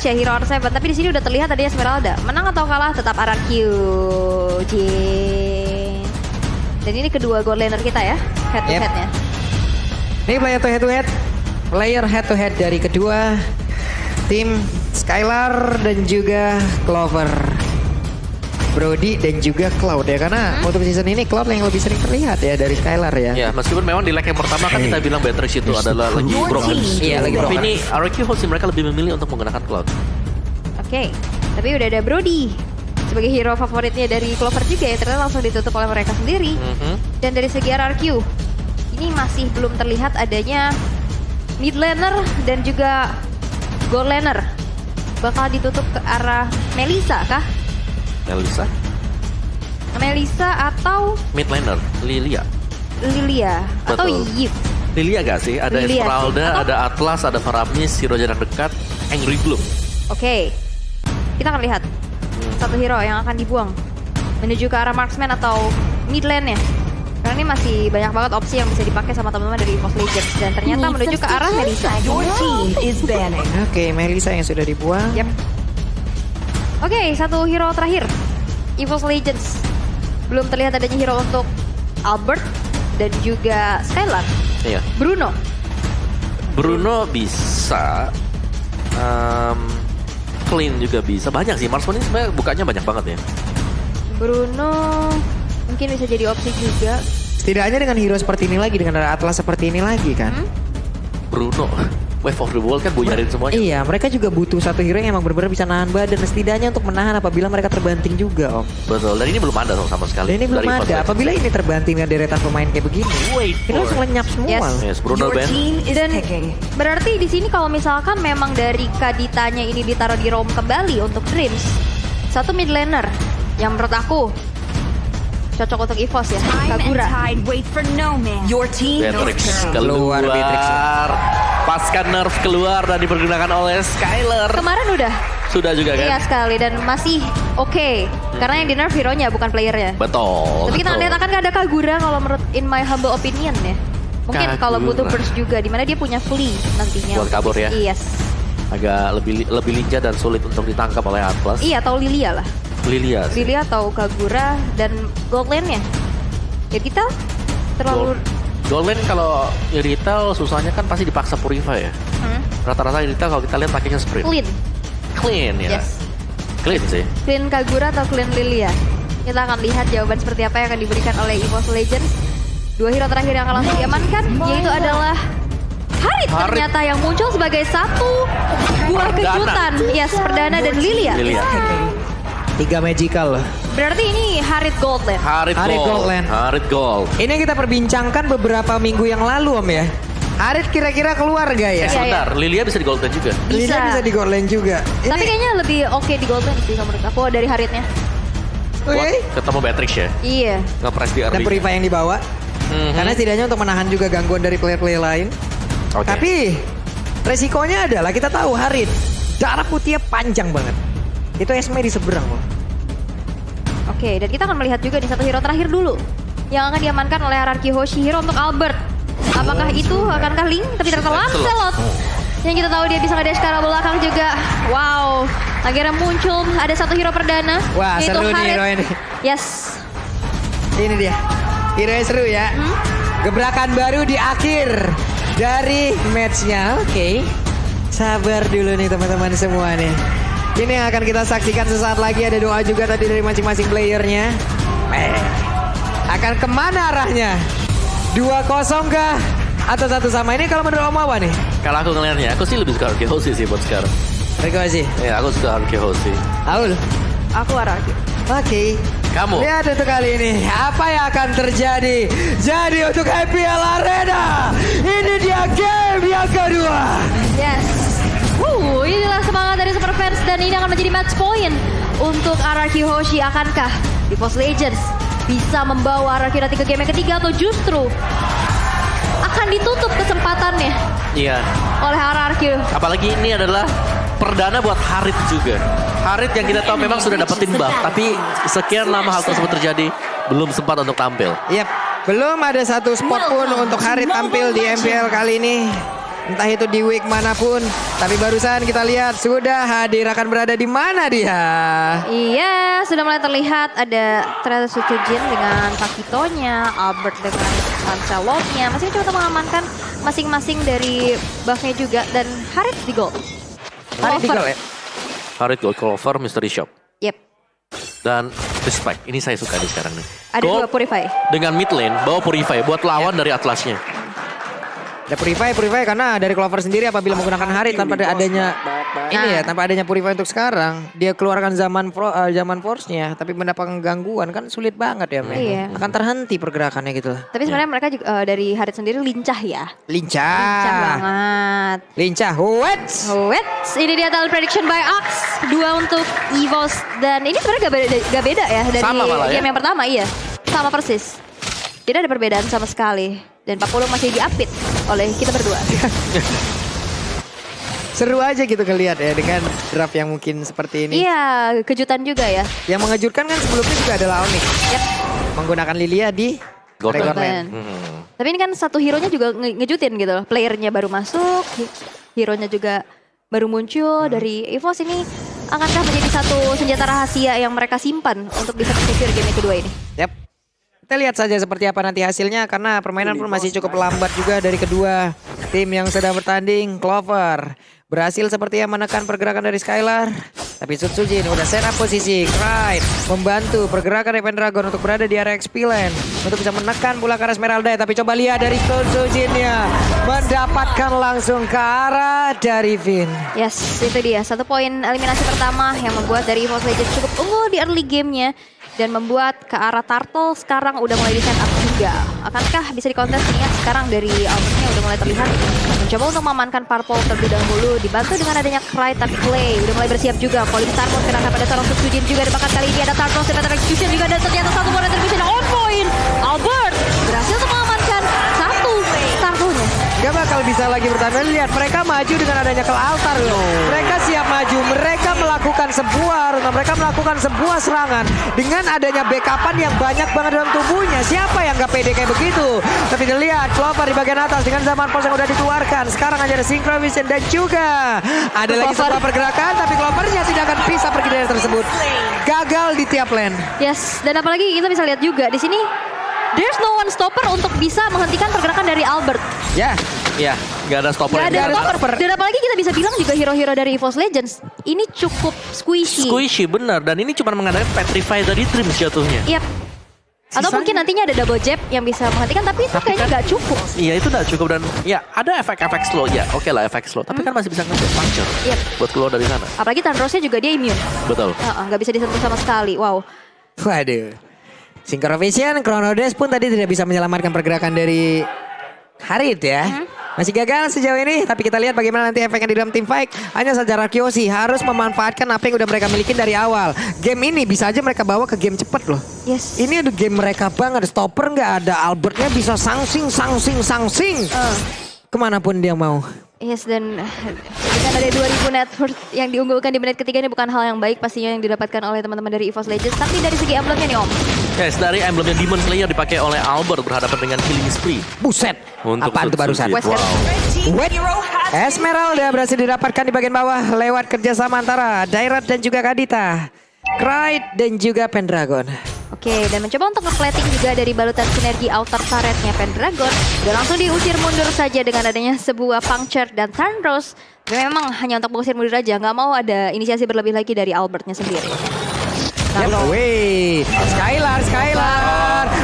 ya Hero R7, tapi di sini udah terlihat tadi Esmeralda. Menang atau kalah tetap RRQ. Jin. Dan ini kedua gold laner kita ya, head to headnya. Ini player head to head. Player head to head dari kedua tim Skylar dan juga Clover. Brody dan juga Cloud ya, karena untuk season ini Cloud yang lebih sering terlihat ya dari Skylar ya. Ya, meskipun memang di leg yang pertama kan kita bilang Beatrix itu adalah lagi broken. Iya, lagi Tapi broken. ini RRQ host mereka lebih memilih untuk menggunakan Cloud. Oke, tapi udah ada Brody sebagai hero favoritnya dari Clover juga ya, ternyata langsung ditutup oleh mereka sendiri. Dan dari segi RRQ, ini masih belum terlihat adanya mid laner dan juga gold laner. Bakal ditutup ke arah Melissa kah? Melissa atau Mid laner, Lilia. atau Betul. Yip. Lilia gak sih? Ada Lilia. Esmeralda, Atau- ada Atlas, ada Faramis, hero jarak dekat, Angry Bloom. Oke, kita akan lihat satu hero yang akan dibuang menuju ke arah marksman atau mid lane-nya. Karena ini masih banyak banget opsi yang bisa dipakai sama teman-teman dari EVOS Legends. Dan ternyata menuju ke arah Melissa. Your team is banning. Oke, Melissa yang sudah dibuang. Yep. Oke, satu hero terakhir. EVOS Legends. Belum terlihat adanya hero untuk Albert dan juga Skylar. Iya. Bruno. bisa. Clean juga bisa. Banyak sih. Marksman ini sebenarnya bukanya banyak banget ya. Bruno mungkin bisa jadi opsi juga. Setidaknya dengan hero seperti ini lagi, dengan ada Atlas seperti ini lagi kan. Bruno. Wave of the World kan buyarin semuanya. Iya, mereka juga butuh satu hero yang emang benar-benar bisa nahan badan. Setidaknya untuk menahan apabila mereka terbanting juga, Om. Betul. Dan ini belum ada sama sekali. Dan ini belum dari ada. EVOS Legends. Apabila ini terbanting dengan deretan pemain kayak begini, Wait ini langsung for lenyap semua. Yes. Yes, Bruno Your Ben. team is Dan picking. berarti di sini kalau misalkan memang dari Kaditanya ini ditaruh di roam kembali untuk Dreams, satu mid laner yang menurut aku cocok untuk EVOS ya, Time and Kagura. tide wait for no man. Your team Beatrix is keluar. Beatrix. Pasca nerf keluar dan dipergunakan oleh Skylar. Kemarin udah Sudah juga kan? iya sekali dan masih oke. Karena yang di nerf hero-nya bukan playernya. Betul. Tapi kita betul. lihat akan ada Kagura kalau menurut in my humble opinion ya. Mungkin kalau butuh Kagura. burst juga, dimana dia punya flee nantinya. Buat kabur ya? Yes. Agak lebih lincah dan sulit untuk ditangkap oleh Atlas. Iya, atau Lilia lah. Lilia sih. Lilia atau Kagura dan gold lane-nya. Ya kita terlalu... Gold lane kalau retail susahnya kan pasti dipaksa Purify ya. Rata-rata retail kalau kita lihat pakainya sprint. Clean ya. Yes. Clean sih. Clean Kagura atau clean Lilia? Kita akan lihat jawaban seperti apa yang akan diberikan oleh EVOS Legends. Dua hero terakhir yang akan langsung diamankan, yaitu adalah Harit ternyata yang muncul sebagai satu buah Perdana. kejutan. Yes, Perdana dan Lilia. Lilia. 3 magical loh. Berarti ini Harit Gold Lane. Harit Harit Gold. Gold lane. Harit Gold. Ini yang kita perbincangkan beberapa minggu yang lalu, Om ya. Harit kira-kira keluar gak ya? Iya, Sebentar, Lilia bisa di gold lane juga. Lilia bisa di gold lane juga. Tapi kayaknya lebih oke di Gold Lane sih kalau menurut aku dari Haritnya. Oke. Buat ketemu Beatrix ya. Iya. Nge-press di Dan early. Purify yang dibawa. Mhm. Karena setidaknya untuk menahan juga gangguan dari player-player lain. Oke. Tapi resikonya adalah kita tahu Harit darah putihnya panjang banget. Itu Esme di seberang loh. Oke, dan kita akan melihat juga di satu hero terakhir dulu yang akan diamankan oleh RRQ Hoshi hero untuk Albert. Apakah itu akankah Link? Tapi ternyata Lancelot. Yang kita tahu dia bisa nge-dash ke arah belakang juga. Wow, akhirnya muncul ada satu hero perdana. Wah, yaitu seru nih Harit. hero ini. Yes. Ini dia. Hero seru ya. Gebrakan baru di akhir dari matchnya. Oke. Sabar dulu nih teman-teman semua nih. Ini yang akan kita saksikan sesaat lagi. Ada doa juga tadi dari masing-masing playernya. Akan kemana arahnya? 2-0 kah? Atau 1 sama? Ini kalau menurut Om apa nih? Kalau aku ngeliatnya, aku sih lebih suka RRQ Hoshi sih buat sekarang. Riko sih. Ya, aku suka RRQ Hoshi. Aul. Aku RRQ. Oke. Kamu? Lihat untuk kali ini apa yang akan terjadi. Jadi untuk IPL Arena, ini dia game yang kedua. Yes. Inilah semangat dari Super Fans dan ini akan menjadi match point untuk RRQ Hoshi. Akankah EVOS Legends bisa membawa RRQ nanti ke game yang ketiga atau justru akan ditutup kesempatannya Iya. oleh RRQ? Apalagi ini adalah perdana buat Harit juga. Harit yang kita tahu memang sudah dapetin buff, tapi sekian lama hal tersebut terjadi belum sempat untuk tampil. Yap, belum ada satu spot pun untuk Harit tampil di MPL kali ini. Entah itu di week manapun. Tapi barusan kita lihat sudah hadir, akan berada di mana dia? Iya, sudah mulai terlihat ada ternyata Sutujin dengan Pakitonya, Albert dengan Lancelotnya. Masih coba untuk mengamankan masing-masing dari buffnya juga. Dan Harit di gold. Harit di gold ya? Harit Gold, Clover, Mystery Shop. Yep. Dan Respect, ini saya suka nih sekarang nih. Ada Gold dua Purify. dengan mid lane, bawa Purify buat lawan dari Atlasnya. Ada Purify karena dari Clover sendiri apabila menggunakan Harit tanpa adanya tanpa adanya Purify untuk sekarang, dia keluarkan zaman Force-nya, tapi mendapatkan gangguan kan sulit banget ya, men. Iya. Akan terhenti pergerakannya gitu. Tapi sebenarnya mereka juga, dari Harit sendiri lincah ya. Lincah Lincah. banget. Lincah. Wets. Ini dia talent prediction by Ax. 2 untuk EVOS. Dan ini sebenarnya gak beda ya dari Sama malah ya. game yang pertama, iya. Sama persis. Tidak ada perbedaan sama sekali. Dan Pak Pulung masih diapit oleh kita berdua. Seru aja gitu ngelihat ya dengan draft yang mungkin seperti ini. Iya, kejutan juga ya. Yang mengejutkan kan sebelumnya juga adalah Onyx. Yep. Menggunakan Lilia di Gold Dragon Lane. Lane. Tapi ini kan satu hero-nya juga ngejutin gitu loh. Playernya baru masuk, hero-nya juga baru muncul dari EVOS ini. Akankah menjadi satu senjata rahasia yang mereka simpan untuk bisa secure game kedua ini? Yap. Kita lihat saja seperti apa nanti hasilnya karena permainan pun masih cukup lambat juga dari kedua tim yang sedang bertanding. Clover berhasil sepertinya menekan pergerakan dari Skylar. Tapi Sutsujin udah set up posisi. Clyde membantu pergerakan dari Pendragon untuk berada di area XP lane. Untuk bisa menekan pula ke arah Esmeralda. Tapi coba lihat dari Sutsujinnya. Mendapatkan langsung ke arah dari Vin. Yes, itu dia. 1 poin eliminasi pertama yang membuat dari EVOS Legends cukup unggul di early gamenya. Dan membuat ke arah Turtle sekarang udah mulai di set up juga. Akankah bisa dikontes nih ya? Sekarang dari Albertnya udah mulai terlihat mencoba untuk memankan Purple terlebih dahulu. Dibantu dengan adanya Cry tapi Clay udah mulai bersiap juga. Calling Starmon kenakan pada seorang Sutsujin juga. Dan bahkan kali ini ada Turtle Symmetric Execution juga. Dan ternyata satu more Retribution on point. Albert berhasil untuk mengamankan satu Turtle-nya. Gak bakal bisa lagi bertahan. Lihat mereka maju dengan adanya ke altar loh. Mereka siap maju. Mereka melakukan sebuah serangan dengan adanya backupan yang banyak banget dalam tubuhnya. Siapa yang gak pede kayak begitu? Tapi dilihat Clover di bagian atas dengan zaman pos yang udah dikeluarkan. Sekarang aja ada Synchro Vision dan juga ada lagi sebuah pergerakan. Tapi Clovernya tidak akan bisa pergi dari tersebut. Gagal di tiap lane. Yes, dan apalagi kita bisa lihat juga di sini there's no one stopper untuk bisa menghentikan pergerakan dari Albert. Ya. Ya, nggak ada stopper. Gak ada stopper. Dan apalagi kita bisa bilang juga hero-hero dari EVOS Legends ini cukup squishy. Squishy benar, dan ini cuma mengandalkan Petrify dari Dreams jatuhnya. Yep. Atau mungkin nantinya ada double jab yang bisa menghentikan, tapi itu kayaknya nggak cukup. Iya, itu nggak cukup, dan ya ada efek-efek slow ya. Oke lah efek slow, tapi kan masih bisa nge-jab puncture Yep. buat keluar dari sana. Apalagi Tandrosnya juga dia immune. Betul. Nggak bisa disentuh sama sekali. Wow. Waduh. Synchro Vision, Chronodes pun tadi tidak bisa menyelamatkan pergerakan dari Harit ya. Masih gagal sejauh ini, tapi kita lihat bagaimana nanti efeknya di dalam team fight. Hanya saja Rakyoshi harus memanfaatkan apa yang udah mereka miliki dari awal. Game ini bisa aja mereka bawa ke game cepet loh. Yes. Ini ada game mereka banget, stopper nggak ada, Albertnya bisa sangsing. Kemanapun dia mau. Yes, dan dengan ada 2000 net worth yang diunggulkan di menit ketiga ini bukan hal yang baik pastinya yang didapatkan oleh teman-teman dari EVOS Legends. Tapi dari segi emblemnya nih Om. Guys, dari emblemnya Demon Slayer dipakai oleh Albert berhadapan dengan Killing Spree. Buset, Untuk apaan tuh barusan? Sutsujin. Wow. Wait, Esmeralda berhasil didapatkan di bagian bawah lewat kerjasama antara Dairat dan juga Kadita, Clyde dan juga Pendragon. Oke, dan mencoba untuk nge-plating juga dari balutan sinergi outer turretnya Pendragon. Dan langsung diusir mundur saja dengan adanya sebuah puncture dan Tandros. Dan memang hanya untuk mengusir mundur aja, nggak mau ada inisiasi berlebih lagi dari Albertnya sendiri. Wih, Skylar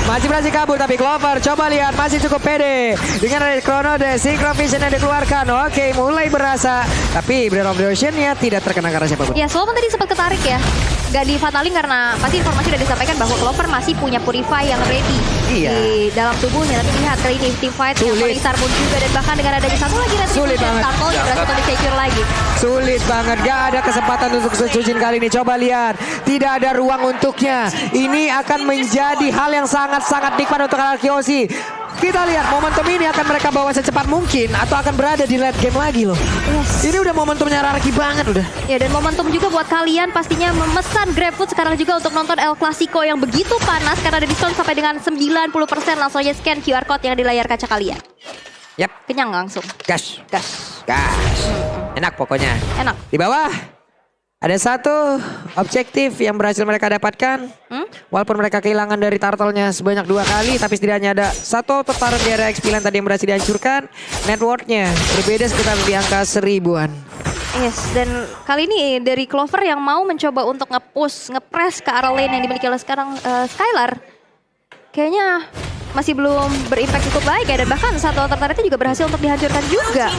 masih berhasil kabur, tapi Clover coba lihat masih cukup pede dengan ada Chronodes, Synchro Vision yang dikeluarkan. Oke, mulai berasa, tapi Breath of the Ocean-nya tidak terkena karena siapapun. Ya, walaupun tadi sempat ketarik ya. Gak difatalin karena pasti informasi udah disampaikan bahwa Clover masih punya Purify yang ready di dalam tubuhnya. Tapi lihat kali ini team fight yang paling Starmon juga, dan bahkan dengan adanya satu lagi Retribution, Turtle yang berhasil untuk secure lagi. Sulit banget, gak ada kesempatan untuk Sutsujin kali ini. Coba lihat, tidak ada ruang untuknya. Ini akan menjadi hal yang sangat-sangat nikmat untuk Rakyoshi. Kita lihat momentum ini akan mereka bawa secepat mungkin atau akan berada di late game lagi loh. Yes. Ini udah momentumnya Rarki banget udah. Ya, dan momentum juga buat kalian pastinya memesan GrabFood sekarang juga untuk nonton El Clasico yang begitu panas karena ada diskon sampai dengan 90%. Langsung aja scan QR code yang di layar kaca kalian. Yap, Kenyang langsung. gas. Gas. Gas. Enak pokoknya. Enak. Di bawah ada satu objektif yang berhasil mereka dapatkan. Walaupun mereka kehilangan dari turtle-nya sebanyak 2 kali, tapi setidaknya ada satu tertarik di area XP tadi yang berhasil dihancurkan. Network-nya berbeda sekitar di angka 1000-an. Yes, dan kali ini dari Clover yang mau mencoba untuk nge-push, nge-press ke arah lane yang dimiliki oleh sekarang Skylar. Kayaknya masih belum berimpact cukup baik ya, dan bahkan satu tertariknya juga berhasil untuk dihancurkan juga.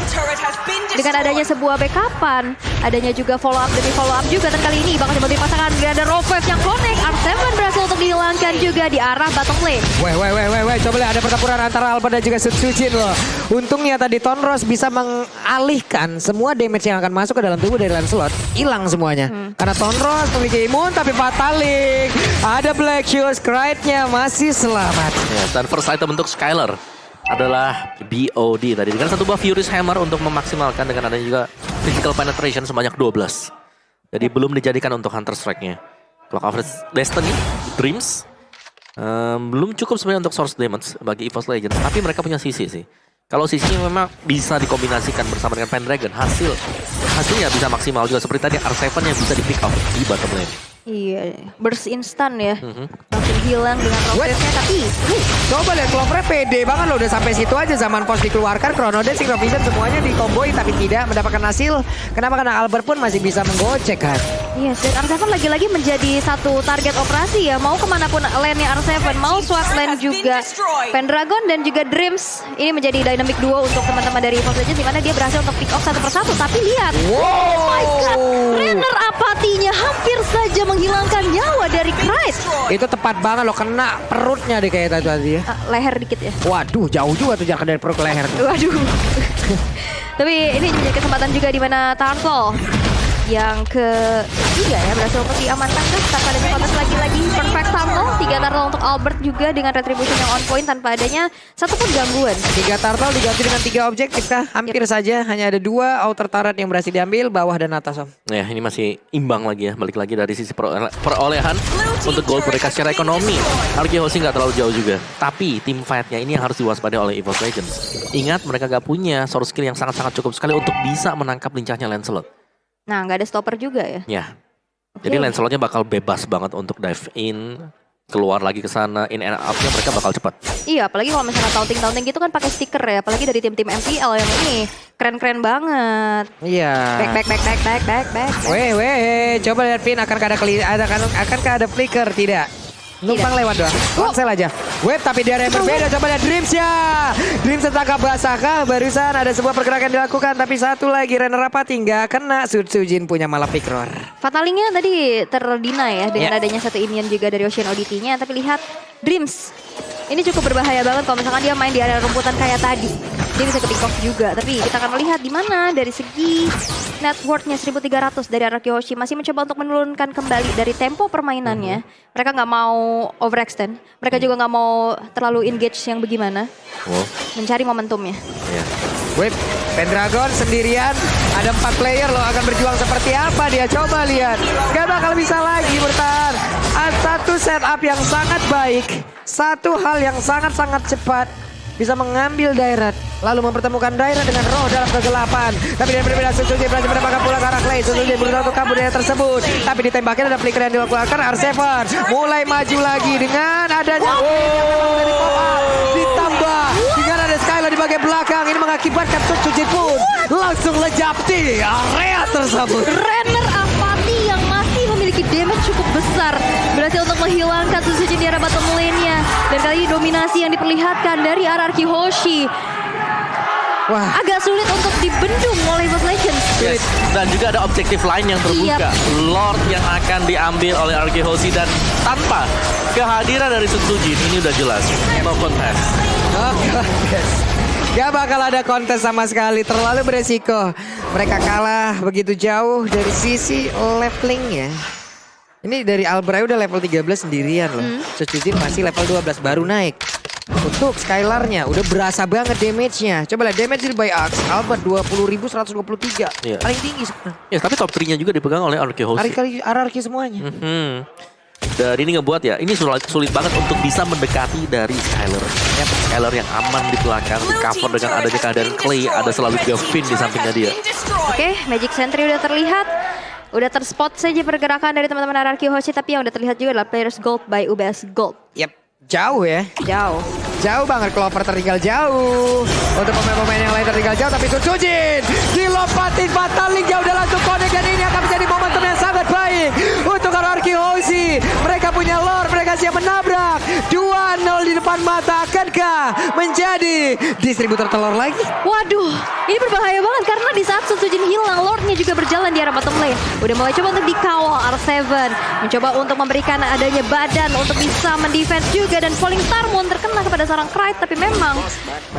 Dengan adanya sebuah backupan, adanya juga follow up demi follow up juga, dan kali ini bakal coba dipasangkan ada Rovef yang connect, R7 berhasil untuk dihilangkan juga di arah bottom lane. Weh, coba lihat ada pertempuran antara Albert dan juga Sutsujin loh. Untungnya tadi Tonros bisa mengalihkan semua damage yang akan masuk ke dalam tubuh dari Lancelot. Hilang semuanya. Karena Tonros memiliki imun tapi Fatalik. Ada Black Shoes, Krite-nya masih selamat. Ya, dan first item untuk Skylar adalah BOD tadi dengan satu buah Furious Hammer untuk memaksimalkan dengan adanya juga physical penetration sebanyak 12. Jadi belum dijadikan untuk Hunter Strike-nya. Clock of Destiny, Dreams belum cukup sebenarnya untuk source damage bagi EVOS Legends, tapi mereka punya sisi sih. Kalau sisinya memang bisa dikombinasikan bersama dengan Pendragon, hasilnya bisa maksimal juga seperti tadi R7 yang bisa di pick off di bottom lane. Iya, burst instan ya. Langsung hilang dengan Rovefnya, tapi Coba lihat Clover pede banget loh, udah sampai situ aja. Zaman pos dikeluarkan, Chrono Dance, Synchrovision semuanya dikomboin tapi tidak mendapatkan hasil. Kenapa? Karena Albert pun masih bisa menggocek kan. yes, dan R7 lagi-lagi menjadi satu target operasi ya. Mau kemanapun lane-nya R7, mau swap lane juga Pendragon dan juga Dreams. Ini menjadi dynamic duo untuk teman-teman dari EVOS Legends, dimana dia berhasil untuk pick off satu persatu. Tapi lihat, oh my god, Renner apatinya hampir saja menghilangkan nyawa dari Krite. Itu tepat banget loh, kena perutnya deh kayak tadi ya. Leher dikit ya. Waduh, jauh juga tuh jarak dari perut ke leher. Waduh. Tapi ini menjadi kesempatan juga di mana Turtle yang ketiga ya berhasil untuk diamankan kan tanpa adanya kontes lagi-lagi. Perfect Turtle, 3 Turtle untuk Albert juga dengan retribution yang on point tanpa adanya satupun gangguan. 3 turtle diganti dengan 3 objektif kah? Hampir saja, hanya ada 2 outer turret yang berhasil diambil, bawah dan atas Om. Ya, ini masih imbang lagi ya, balik lagi dari sisi perolehan untuk gold mereka secara ekonomi. Arkehosi nggak terlalu jauh juga, tapi tim fight-nya ini yang harus diwaspadai oleh EVOS Legends. Ingat, mereka gak punya source skill yang sangat-sangat cukup sekali untuk bisa menangkap lincahnya Lancelot. Nah, nggak ada stopper juga ya. Ya, jadi Lancelotnya bakal bebas banget untuk dive in, keluar lagi ke sana, in and out-nya mereka bakal cepat. Iya, apalagi kalau misalnya taunting gitu kan pakai stiker ya, apalagi dari tim-tim MPL yang ini keren-keren banget. Iya. Back. Weh, coba lihat Vin, akankah ada flicker? Tidak. Numpang lewat doang. Langsung aja. Web tapi di area yang berbeda. Coba lihat Dreams ya. Dreams tertangkap basah kah? Barusan ada sebuah pergerakan dilakukan. Tapi satu lagi Renner Apati nggak kena. Sutsujin punya malah pick roar. Fatalingnya tadi terdina ya dengan adanya satu inian juga dari Ocean ODT-nya. Tapi lihat Dreams. Ini cukup berbahaya banget kalau misalkan dia main di area rumputan kayak tadi. Dia bisa ke pick off juga. Tapi kita akan melihat di mana dari segi net worth-nya 1.300 dari Arkehoshi masih mencoba untuk menurunkan kembali dari tempo permainannya. Mereka nggak mau overextend. Mereka juga nggak mau terlalu engage yang bagaimana. Mencari momentumnya. Ya. Web, Pendragon sendirian. Ada 4 player loh, akan berjuang seperti apa dia. Coba lihat. Gak bakal bisa lagi bertahan. Satu setup yang sangat baik. Satu hal yang sangat-sangat cepat. Bisa mengambil Dairat, lalu mempertemukan Dairat dengan roh dalam kegelapan. Tapi dia berbeda, Sutsujin berhasil mendapatkan pula ke arah Clay. Sutsujin berusaha untuk kabur dari tersebut. Tapi ditembaknya ada flicker yang dilakukan R7. Mulai maju lagi dengan adanya dari pop up. Ditambah dengan ada Skylar di bagian belakang. Ini mengakibatkan Sutsujin pun langsung lejap di area tersebut. Renner Apati yang masih memiliki damage cukup besar berhasil untuk menghilangkan Sutsujin di area bottom lane-nya. Dan kali ini dominasi yang diperlihatkan dari Arkehoshi. Wah, Agak sulit untuk dibendung oleh EVOS Legends. Yes. Dan juga ada objektif lain yang terbuka. Lord yang akan diambil oleh Arkehoshi dan tanpa kehadiran dari Sutsujin ini udah jelas. No contest. Gak bakal ada kontes sama sekali, terlalu beresiko. Mereka kalah begitu jauh dari sisi levelingnya. Ini dari Albray udah level 13 sendirian loh. Sutsujin masih level 12 baru naik. Untuk Skylarnya udah berasa banget damage-nya. Coba lihat damage by Axe. Albert 20.123. Iya. Paling tinggi sebenarnya. Ya, tapi top 3-nya juga dipegang oleh Arkehoshi. Ararki semuanya. Dan ini ngebuat ya, ini sulit banget untuk bisa mendekati dari Skylar. Skylar yang aman di belakang, di cover dengan adanya keadaan Clay, ada selalu juga Finn di sampingnya dia. Oke, Magic Sentry udah terlihat. Udah terspot saja pergerakan dari teman-teman RRQ Hoshi, tapi yang udah terlihat juga adalah Players Gold by UBS Gold. Yap, jauh ya. Jauh. Jauh banget, Clover tertinggal jauh. Untuk pemain-pemain yang lain tertinggal jauh, tapi Sutsujin dilompatin Fatal Link jauh, udah langsung connect, dan ini akan menjadi momentum yang sangat baik untuk RRQ Hoshi. Mereka punya lore, mereka siap menabrak. 2-0 di depan mata, akankah menjadi distributor telur lagi? Waduh, ini berbahaya banget karena di saat Sutsujin hilang, Lordnya juga berjalan di arah bottom lane. Udah mulai coba untuk dikawal R7, mencoba untuk memberikan adanya badan untuk bisa mendefense juga, dan Falling Tarmon terkena kepada seorang Krite, tapi memang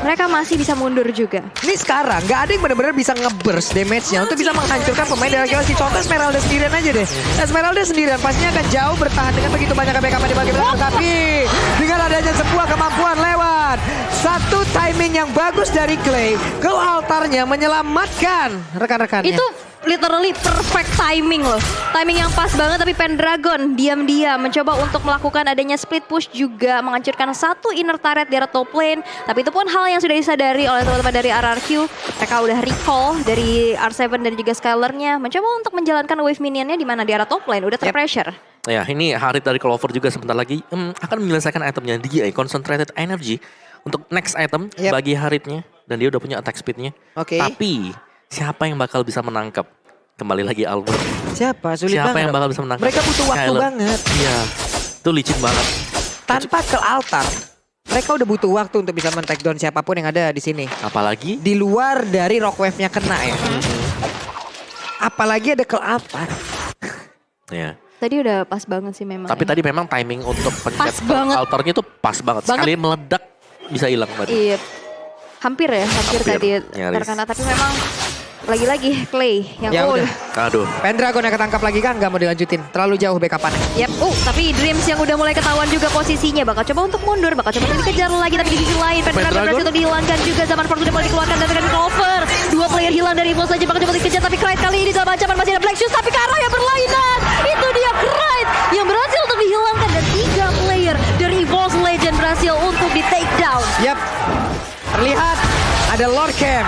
mereka masih bisa mundur juga. Ini sekarang nggak ada yang benar-benar bisa nge-burst damage-nya untuk bisa menghancurkan pemain dari RRQ Hoshi. Contoh Esmeralda sendirian aja deh. Esmeralda sendirian pastinya akan jauh bertahan dengan begitu banyak backup di bagian belakang, tapi dengan adanya sebuah kemampuan lewat satu timing yang bagus dari Clay, ke altarnya menyelamatkan rekan-rekannya. Itu literally perfect timing loh. Timing yang pas banget, tapi Pendragon diam-diam mencoba untuk melakukan adanya split push, juga menghancurkan satu inner turret di arah top lane. Tapi itu pun hal yang sudah disadari oleh teman-teman dari RRQ. Mereka udah recall dari R7 dan juga Skylar-nya, mencoba untuk menjalankan wave minionnya di mana di arah top lane udah terpressure. Ya, ini Harit dari Clover juga sebentar lagi akan menyelesaikan itemnya dia, concentrated energy untuk next item bagi Haritnya, dan dia udah punya attack speednya. Tapi siapa yang bakal bisa menangkap? Kembali lagi Albert. Siapa? Sulit siapa banget. yang bakal bisa menangkap? Mereka butuh waktu Skylar. banget. Iya, itu licin banget. Tanpa ke altar, mereka udah butuh waktu untuk bisa men-take down siapapun yang ada di sini. Apalagi Di luar dari rock wave-nya kena ya. Apalagi ada ke altar. ya. Tadi udah pas banget sih memang. Tapi ya. tadi memang timing untuk pencet banget. altarnya itu pas banget. Sekali meledak bisa hilang tadi. Iya. Hampir tadi nyaris. terkena, tapi memang lagi-lagi Clay yang Ya full. udah. Aduh. Pendragon yang ketangkap lagi kan, nggak mau dilanjutin. Terlalu jauh backupannya. Yap, tapi Dreams yang udah mulai ketahuan juga posisinya, bakal coba untuk mundur, bakal coba untuk dikejar lagi, tapi di sisi lain Pendragon berhasil untuk dihilangkan juga. Zaman Ford udah mulai dikeluarkan dan dengan Clover. Dua player hilang dari Evo saja, bakal coba dikejar, tapi Krite kali ini dalam ancaman masih ada Black Shoes, tapi ke arah yang berlainan. Itu dia Krite yang berhasil untuk dihilangkan, dan 3 player dari Evo's Legend berhasil untuk di take down. Yap, terlihat ada Lord Camp.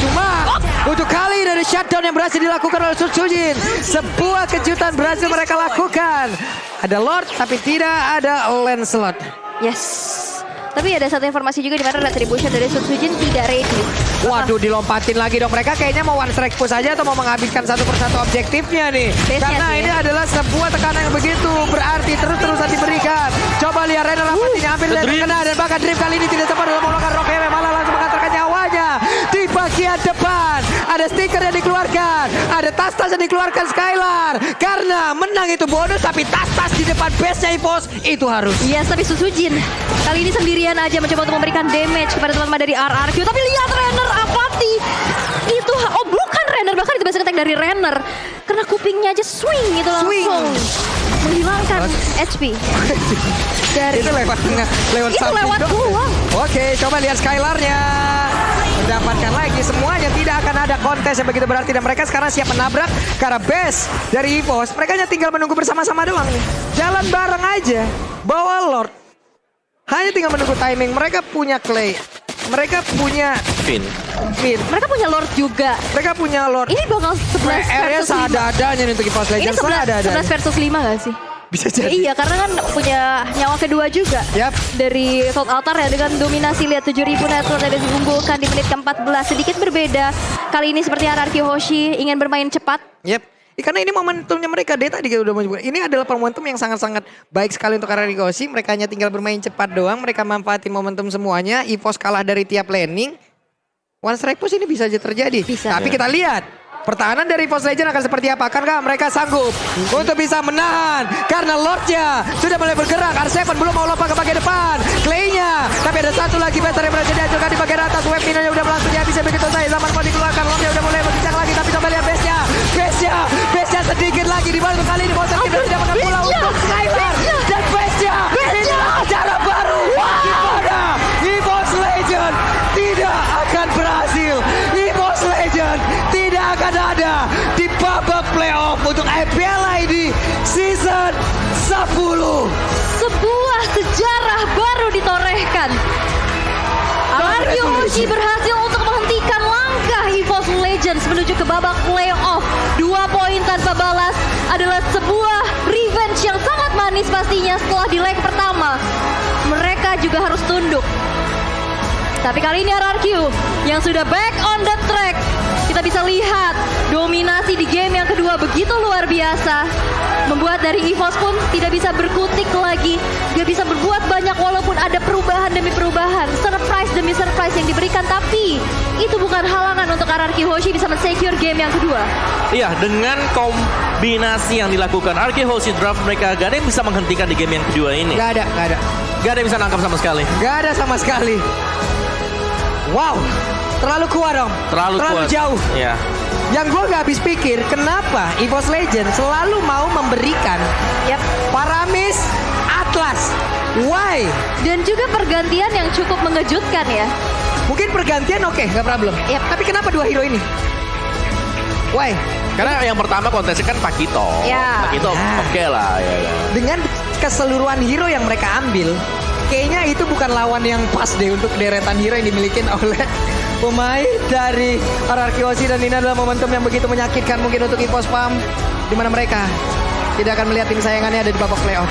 Cuma untuk kali dari shutdown yang berhasil dilakukan oleh Sutsujin. Sebuah kejutan berhasil mereka lakukan. Ada Lord tapi tidak ada Lancelot. Yes. Tapi ada satu informasi juga di mana retribution dari Sutsujin tidak ready. Waduh, dilompatin lagi dong. Mereka kayaknya mau one strike push aja atau mau menghabiskan satu persatu objektifnya nih. Karena ini adalah sebuah tekanan yang begitu berarti terus-terusan diberikan. Coba lihat Renner lompatinya hampir terkena, dan bahkan Dream kali ini tidak sempat dalam melakukan rock wave, malah langsung mengantarkan nyawanya di bagian depan. Ada stiker yang dikeluarkan, ada tas-tas yang dikeluarkan Skylar. Karena menang itu bonus, tapi tas-tas di depan base-nya EVOS itu harus. Yes, tapi Sutsujin kali ini sendirian aja mencoba untuk memberikan damage kepada teman-teman dari RRQ. Tapi lihat Renner apati. Itu, bukan Renner, bahkan itu basic attack dari Renner. Kena kupingnya aja swing itu langsung. Menghilangkan HP. Dari Itu lewat tengah, lewat itu samping lewat dong. doang. Oke, coba lihat Skylar-nya. Mendapatkan lagi, semuanya tidak akan ada kontes yang begitu berarti, dan mereka sekarang siap menabrak ke arah base dari EVOS. Mereka hanya tinggal menunggu bersama-sama doang nih. Jalan bareng aja, bawa Lord. Hanya tinggal menunggu timing. Mereka punya Clay, mereka punya Finn. Mereka punya Lord juga. Mereka punya Lord. Ini bakal 11 PR-nya versus 5. seadanya nih untuk EVOS Ini Legends. 11 versus 5 gak sih? Bisa jadi. Iya, karena kan punya nyawa kedua juga. Yap. Dari Salt Altar ya, dengan dominasi lihat 7.000 network yang diunggulkan di menit ke-14. Sedikit berbeda. Kali ini seperti RRQ Hoshi ingin bermain cepat. Yap. Karena ini momentumnya mereka, dia tadi udah menyebut. Ini adalah momentum yang sangat-sangat baik sekali untuk RRQ Hoshi. Mereka hanya tinggal bermain cepat doang. Mereka manfaatin momentum semuanya. EVOS kalah dari tiap laning. One strike push ini bisa aja terjadi. Bisa. Tapi kita lihat pertahanan dari EVOS Legend akan seperti apa. Akankah mereka sanggup untuk bisa menahan? Karena Lordnya sudah mulai bergerak. R7 belum mau lompat ke bagian depan. Clay-nya. Tapi ada satu lagi Peter yang berhasil dihancurkan di bagian atas. Web minionnya udah langsung dihabiskan begitu saja. Zaman mau dikeluarkan. Lordnya udah mulai berbincang lagi. Tapi coba lihat base-nya. Base-nya sedikit lagi. Di bawah kali ini Bowser tidak menang pula untuk Skylar. Dan base-nya. Ini cara baru. Gimana? EVOS Legend tidak akan berhasil. EVOS Legend tidak akan ada di babak playoff untuk epic Belai di season 10. Sebuah sejarah baru ditorehkan. RRQ Hoshi berhasil untuk menghentikan langkah EVOS Legends menuju ke babak playoff. 2 poin tanpa balas adalah sebuah revenge yang sangat manis pastinya setelah di leg pertama. Mereka juga harus tunduk. Tapi kali ini RRQ yang sudah back on the track. Kita bisa lihat dominasi di game yang kedua begitu luar biasa. Membuat dari EVOS pun tidak bisa berkutik lagi. Gak bisa berbuat banyak walaupun ada perubahan demi perubahan. Surprise demi surprise yang diberikan. Tapi itu bukan halangan untuk RRQ Hoshi bisa men-secure game yang kedua. Iya, dengan kombinasi yang dilakukan RRQ Hoshi draft mereka gak ada yang bisa menghentikan di game yang kedua ini. Gak ada. Gak ada yang bisa nangkap sama sekali. Gak ada sama sekali. Wow, terlalu kuat dong. Terlalu kuat. Jauh. Iya. Yang gue gak habis pikir, kenapa EVOS Legends selalu mau memberikan Paramis Atlas? Why? Dan juga pergantian yang cukup mengejutkan ya. Mungkin pergantian oke, gak problem. Tapi kenapa 2 hero ini? Why? Karena yang pertama kontesnya kan Pakito. Ya. Pakito oke lah. Ya. Dengan keseluruhan hero yang mereka ambil, kayaknya itu bukan lawan yang pas deh untuk deretan hero yang dimiliki oleh pemain dari RRQ Hoshi. Dan ini adalah momentum yang begitu menyakitkan mungkin untuk EVOS PAM, di mana mereka tidak akan melihat tim sayangannya ada di babak playoff.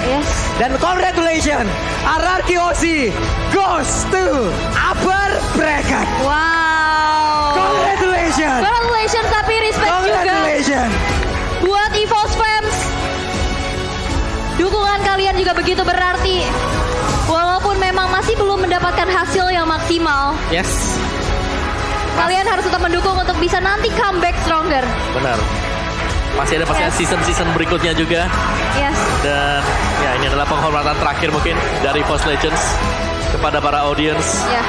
Yes. Dan congratulations, RRQ Hoshi goes to upper bracket. Wow. Congratulations. Congratulations, tapi respect Congratulations. juga buat EVOS fans. Dukungan kalian juga begitu berarti. Walaupun memang masih belum mendapatkan hasil yang maksimal, Yes. kalian harus tetap mendukung untuk bisa nanti comeback stronger. Benar. Masih ada pastinya Yes. season-season berikutnya juga. Yes. Dan ya ini adalah penghormatan terakhir mungkin dari EVOS Legends kepada para audience. Ya.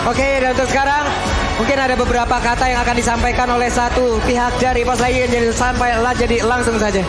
Oke, dan untuk sekarang mungkin ada beberapa kata yang akan disampaikan oleh satu pihak dari EVOS Legends. Jadi langsung saja.